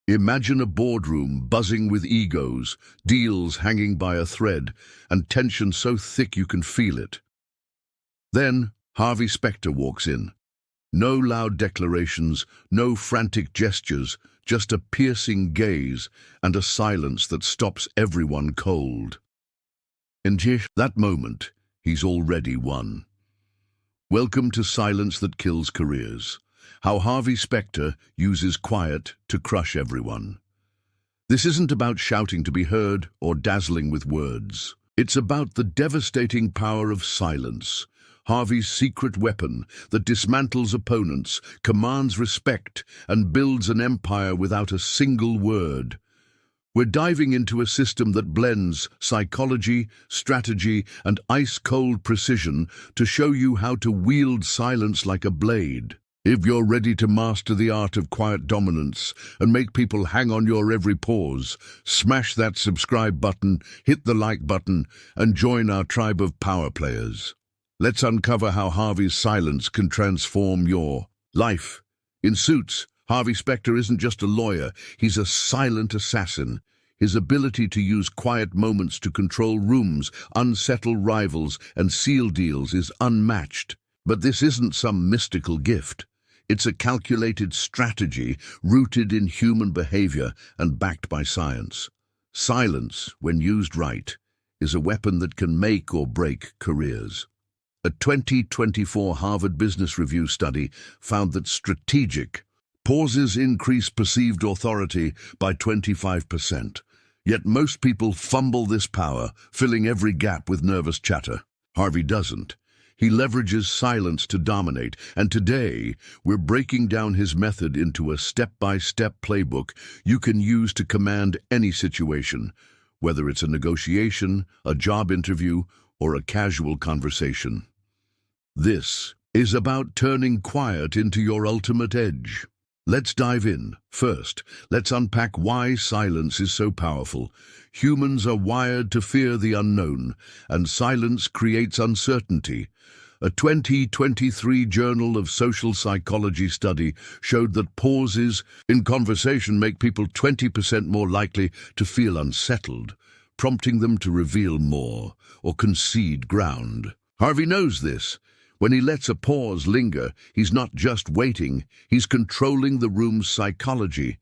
Imagine a boardroom buzzing with egos, deals hanging by a thread, and tension so thick you can feel it. Then Harvey Specter walks in. No loud declarations, no frantic gestures, just a piercing gaze and a silence that stops everyone cold. In that moment, he's already won. Welcome to Silence That Kills Careers. How Harvey Specter uses quiet to crush everyone. This isn't about shouting to be heard or dazzling with words. It's about the devastating power of silence, Harvey's secret weapon that dismantles opponents, commands respect, and builds an empire without a single word. We're diving into a system that blends psychology, strategy, and ice-cold precision to show you how to wield silence like a blade. If you're ready to master the art of quiet dominance and make people hang on your every pause, smash that subscribe button, hit the like button, and join our tribe of power players. Let's uncover how Harvey's silence can transform your life. In Suits, Harvey Specter isn't just a lawyer, he's a silent assassin. His ability to use quiet moments to control rooms, unsettle rivals, and seal deals is unmatched. But this isn't some mystical gift. It's a calculated strategy rooted in human behavior and backed by science. Silence, when used right, is a weapon that can make or break careers. A 2024 Harvard Business Review study found that strategic pauses increase perceived authority by 25%. Yet most people fumble this power, filling every gap with nervous chatter. Harvey doesn't. He leverages silence to dominate, and today we're breaking down his method into a step-by-step playbook you can use to command any situation, whether it's a negotiation, a job interview, or a casual conversation. This is about turning quiet into your ultimate edge. Let's dive in. First, let's unpack why silence is so powerful. Humans are wired to fear the unknown, and silence creates uncertainty. A 2023 Journal of Social Psychology study showed that pauses in conversation make people 20% more likely to feel unsettled, prompting them to reveal more or concede ground. Harvey knows this. When he lets a pause linger, he's not just waiting, he's controlling the room's psychology.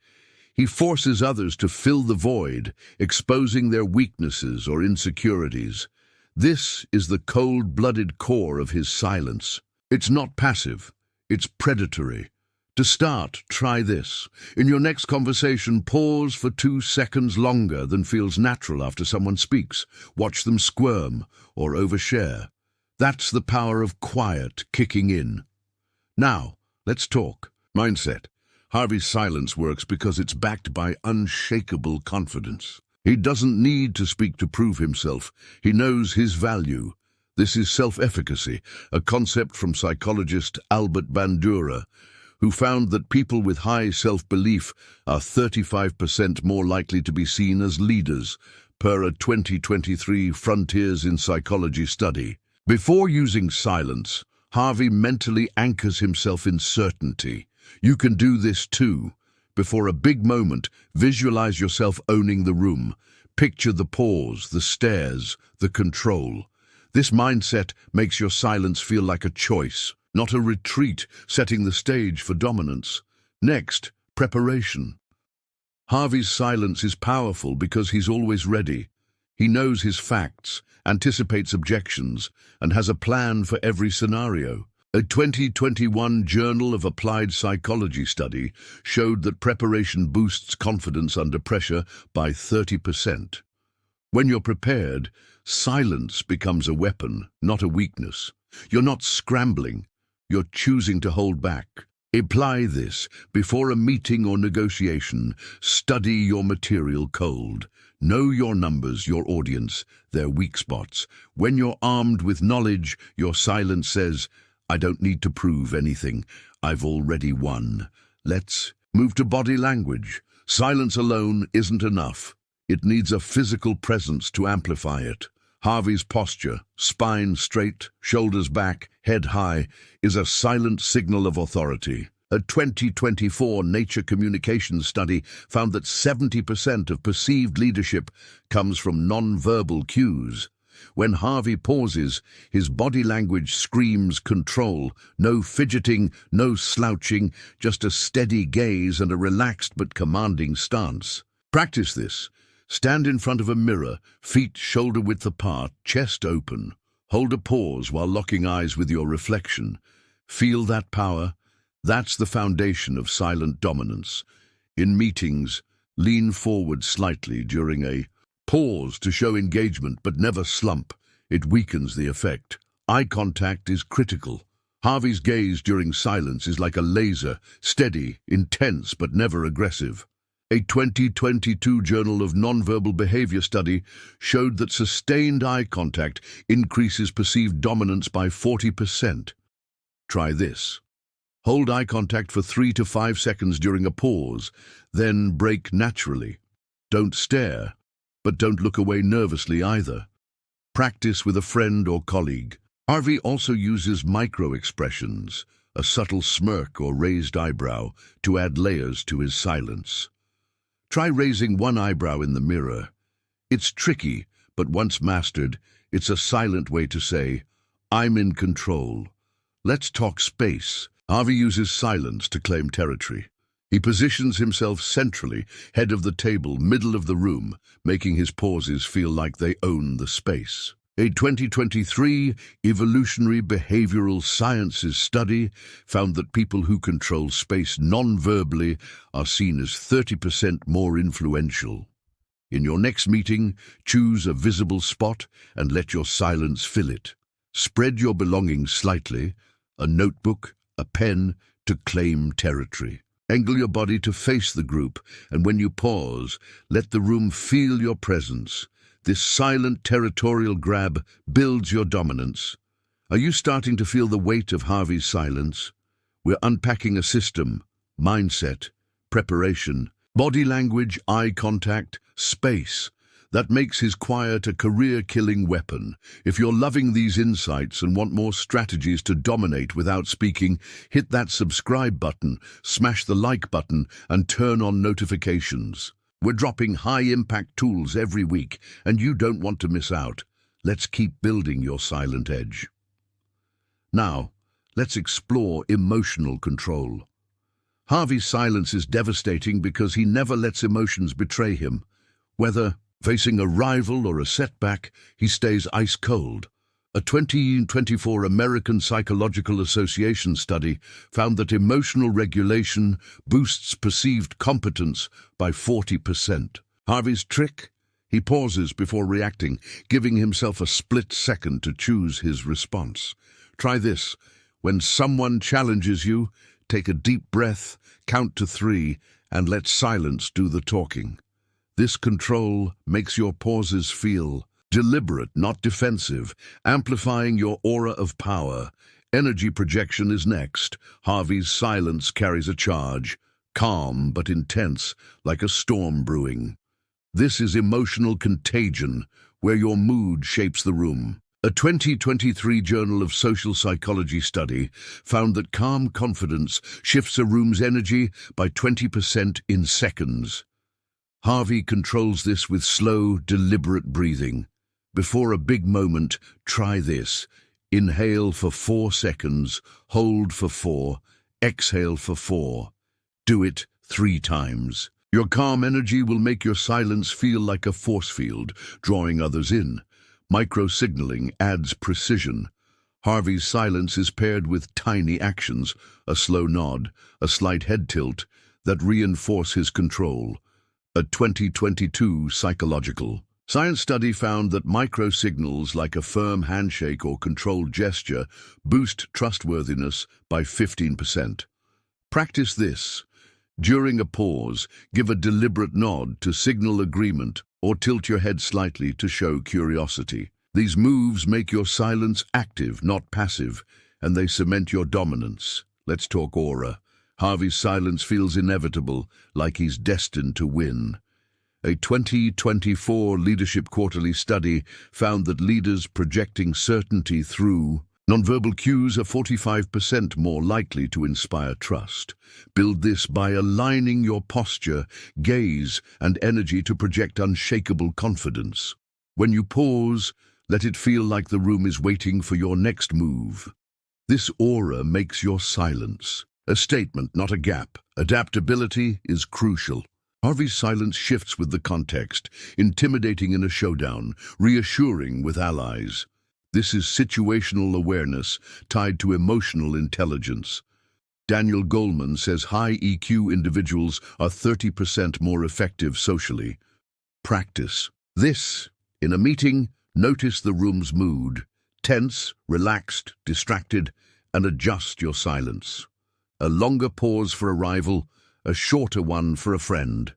He forces others to fill the void, exposing their weaknesses or insecurities. This is the cold-blooded core of his silence. It's not passive, it's predatory. To start, try this. In your next conversation, pause for 2 seconds longer than feels natural after someone speaks. Watch them squirm or overshare. That's the power of quiet kicking in. Now, let's talk. Mindset. Harvey's silence works because it's backed by unshakable confidence. He doesn't need to speak to prove himself. He knows his value. This is self-efficacy, a concept from psychologist Albert Bandura, who found that people with high self-belief are 35% more likely to be seen as leaders, per a 2023 Frontiers in Psychology study. Before using silence, Harvey mentally anchors himself in certainty. You can do this too. Before a big moment, visualize yourself owning the room. Picture the pause, the stares, the control. This mindset makes your silence feel like a choice, not a retreat, setting the stage for dominance. Next, preparation. Harvey's silence is powerful because he's always ready. He knows his facts, anticipates objections, and has a plan for every scenario. A 2021 Journal of Applied Psychology study showed that preparation boosts confidence under pressure by 30%. When you're prepared, silence becomes a weapon, not a weakness. You're not scrambling, you're choosing to hold back. Apply this before a meeting or negotiation. Study your material cold. Know your numbers, your audience, their weak spots. When you're armed with knowledge, your silence says, I don't need to prove anything. I've already won. Let's move to body language. Silence alone isn't enough. It needs a physical presence to amplify it. Harvey's posture, spine straight, shoulders back, head high, is a silent signal of authority. A 2024 Nature Communications study found that 70% of perceived leadership comes from non-verbal cues. When Harvey pauses, his body language screams control. No fidgeting, no slouching, just a steady gaze and a relaxed but commanding stance. Practice this. Stand in front of a mirror, feet shoulder-width apart, chest open. Hold a pause while locking eyes with your reflection. Feel that power? That's the foundation of silent dominance. In meetings, lean forward slightly during a pause to show engagement but never slump. It weakens the effect. Eye contact is critical. Harvey's gaze during silence is like a laser, steady, intense but never aggressive. A 2022 Journal of Nonverbal Behavior study showed that sustained eye contact increases perceived dominance by 40%. Try this. Hold eye contact for 3 to 5 seconds during a pause, then break naturally. Don't stare, but don't look away nervously either. Practice with a friend or colleague. Harvey also uses micro-expressions, a subtle smirk or raised eyebrow, to add layers to his silence. Try raising one eyebrow in the mirror. It's tricky, but once mastered, it's a silent way to say, "I'm in control. Let's talk space." Harvey uses silence to claim territory. He positions himself centrally, head of the table, middle of the room, making his pauses feel like they own the space. A 2023 Evolutionary Behavioral Sciences study found that people who control space non-verbally are seen as 30% more influential. In your next meeting, choose a visible spot and let your silence fill it. Spread your belongings slightly, a notebook, a pen, to claim territory. Angle your body to face the group, and when you pause, let the room feel your presence. This silent territorial grab builds your dominance. Are you starting to feel the weight of Harvey's silence? We're unpacking a system, mindset, preparation, body language, eye contact, space, that makes his quiet a career-killing weapon. If you're loving these insights and want more strategies to dominate without speaking, hit that subscribe button, smash the like button, and turn on notifications. We're dropping high-impact tools every week, and you don't want to miss out. Let's keep building your silent edge. Now, let's explore emotional control. Harvey's silence is devastating because he never lets emotions betray him. Whether facing a rival or a setback, he stays ice cold. A 2024 American Psychological Association study found that emotional regulation boosts perceived competence by 40%. Harvey's trick? He pauses before reacting, giving himself a split second to choose his response. Try this. When someone challenges you, take a deep breath, count to 3, and let silence do the talking. This control makes your pauses feel deliberate, not defensive, amplifying your aura of power. Energy projection is next. Harvey's silence carries a charge, calm but intense, like a storm brewing. This is emotional contagion, where your mood shapes the room. A 2023 Journal of Social Psychology study found that calm confidence shifts a room's energy by 20% in seconds. Harvey controls this with slow, deliberate breathing. Before a big moment, try this. Inhale for 4 seconds, hold for 4, exhale for 4. Do it 3 times. Your calm energy will make your silence feel like a force field, drawing others in. Micro-signaling adds precision. Harvey's silence is paired with tiny actions, a slow nod, a slight head tilt, that reinforce his control. A 2022 psychological science study found that micro-signals like a firm handshake or controlled gesture boost trustworthiness by 15%. Practice this. During a pause, give a deliberate nod to signal agreement or tilt your head slightly to show curiosity. These moves make your silence active, not passive, and they cement your dominance. Let's talk aura. Harvey's silence feels inevitable, like he's destined to win. A 2024 Leadership Quarterly study found that leaders projecting certainty through Nonverbal cues are 45% more likely to inspire trust. Build this by aligning your posture, gaze, and energy to project unshakable confidence. When you pause, let it feel like the room is waiting for your next move. This aura makes your silence a statement, not a gap. Adaptability is crucial. Harvey's silence shifts with the context, intimidating in a showdown, reassuring with allies. This is situational awareness tied to emotional intelligence. Daniel Goleman says high EQ individuals are 30% more effective socially. Practice this. In a meeting, notice the room's mood. Tense, relaxed, distracted, and adjust your silence. A longer pause for a rival, a shorter one for a friend.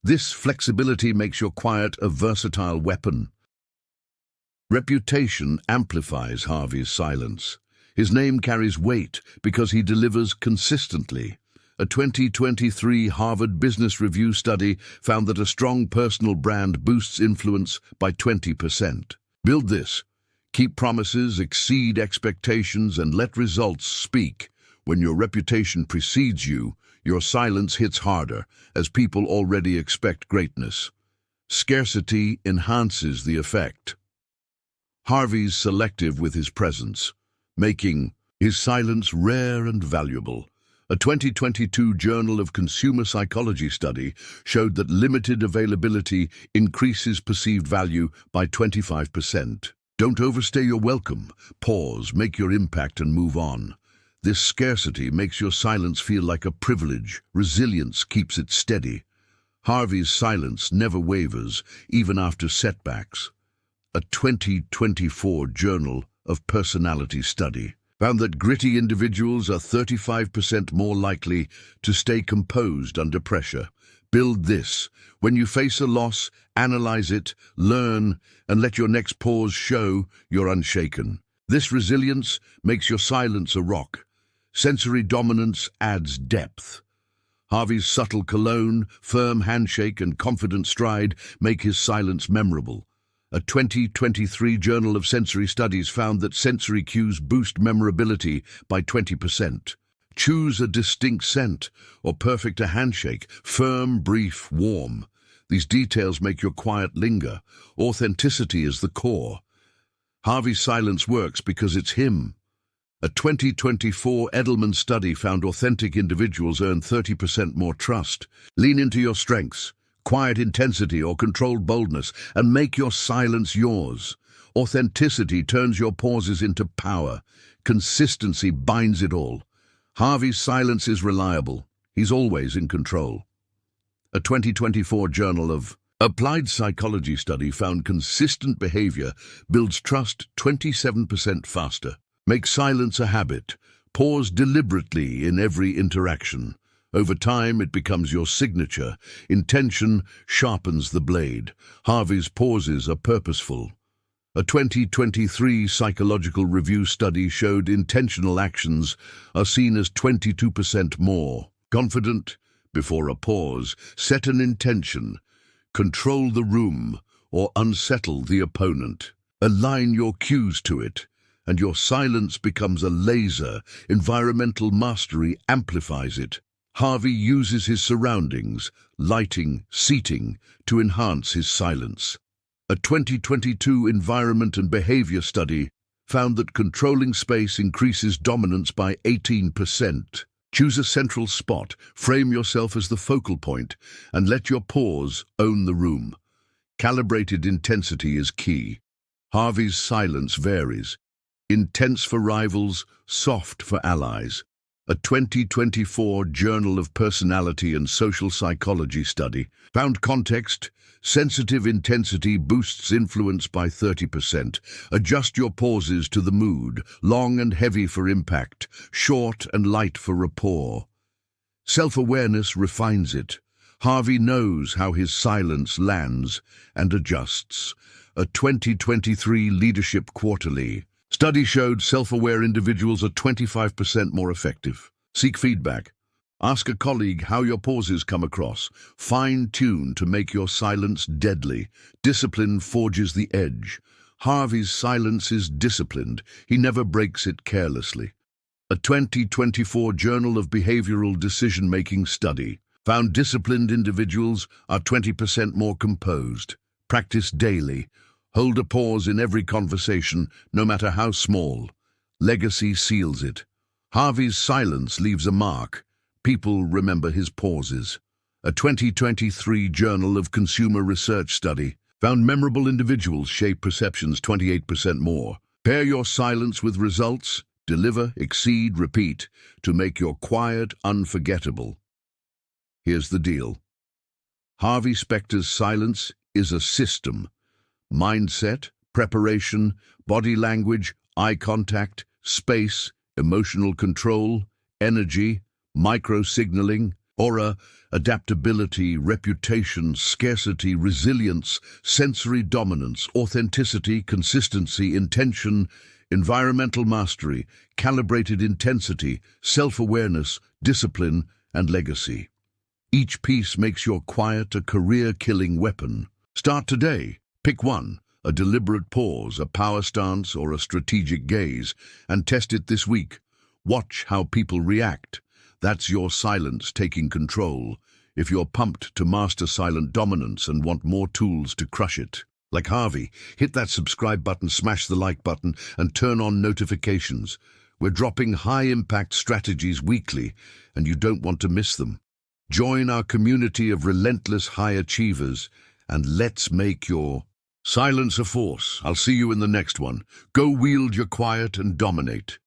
This flexibility makes your quiet a versatile weapon. Reputation amplifies Harvey's silence. His name carries weight because he delivers consistently. A 2023 Harvard Business Review study found that a strong personal brand boosts influence by 20%. Build this. Keep promises, exceed expectations, and let results speak. When your reputation precedes you, your silence hits harder, as people already expect greatness. Scarcity enhances the effect. Harvey's selective with his presence, making his silence rare and valuable. A 2022 Journal of Consumer Psychology study showed that limited availability increases perceived value by 25%. Don't overstay your welcome. Pause, make your impact, and move on. This scarcity makes your silence feel like a privilege. Resilience keeps it steady. Harvey's silence never wavers, even after setbacks. A 2024 Journal of Personality study found that gritty individuals are 35% more likely to stay composed under pressure. Build this. When you face a loss, analyze it, learn, and let your next pause show you're unshaken. This resilience makes your silence a rock. Sensory dominance adds depth. Harvey's subtle cologne, firm handshake, and confident stride make his silence memorable. A 2023 Journal of Sensory Studies found that sensory cues boost memorability by 20%. Choose a distinct scent or perfect a handshake, firm, brief, warm. These details make your quiet linger. Authenticity is the core. Harvey's silence works because it's him. A 2024 Edelman study found authentic individuals earn 30% more trust. Lean into your strengths. Quiet intensity or controlled boldness, and make your silence yours. Authenticity turns your pauses into power. Consistency binds it all. Harvey's silence is reliable. He's always in control. A 2024 Journal of Applied Psychology study found consistent behavior builds trust 27% faster. Make silence a habit. Pause deliberately in every interaction. Over time, it becomes your signature. Intention sharpens the blade. Harvey's pauses are purposeful. A 2023 psychological review study showed intentional actions are seen as 22% more. Confident, before a pause, set an intention. Control the room or unsettle the opponent. Align your cues to it, and your silence becomes a laser. Environmental mastery amplifies it. Harvey uses his surroundings, lighting, seating, to enhance his silence. A 2022 environment and behavior study found that controlling space increases dominance by 18%. Choose a central spot, frame yourself as the focal point, and let your pause own the room. Calibrated intensity is key. Harvey's silence varies. Intense for rivals, soft for allies. A 2024 Journal of Personality and Social Psychology study found context, sensitive intensity boosts influence by 30%. Adjust your pauses to the mood, long and heavy for impact, short and light for rapport. Self-awareness refines it. Harvey knows how his silence lands and adjusts. A 2023 Leadership Quarterly study showed self-aware individuals are 25% more effective. Seek feedback. Ask a colleague how your pauses come across. Fine-tune to make your silence deadly. Discipline forges the edge. Harvey's silence is disciplined. He never breaks it carelessly. A 2024 Journal of Behavioral Decision-Making study found disciplined individuals are 20% more composed. Practice daily. Hold a pause in every conversation, no matter how small. Legacy seals it. Harvey's silence leaves a mark. People remember his pauses. A 2023 Journal of Consumer Research study found memorable individuals shape perceptions 28% more. Pair your silence with results. Deliver, exceed, repeat to make your quiet unforgettable. Here's the deal. Harvey Specter's silence is a system. Mindset, preparation, body language, eye contact, space, emotional control, energy, micro-signaling, aura, adaptability, reputation, scarcity, resilience, sensory dominance, authenticity, consistency, intention, environmental mastery, calibrated intensity, self-awareness, discipline, and legacy. Each piece makes your quiet a career-killing weapon. Start today. Pick one, a deliberate pause, a power stance, or a strategic gaze, and test it this week. Watch how people react. That's your silence taking control. If you're pumped to master silent dominance and want more tools to crush it, like Harvey, hit that subscribe button, smash the like button, and turn on notifications. We're dropping high-impact strategies weekly, and you don't want to miss them. Join our community of relentless high achievers, and let's make your silence a force. I'll see you in the next one. Go wield your quiet and dominate.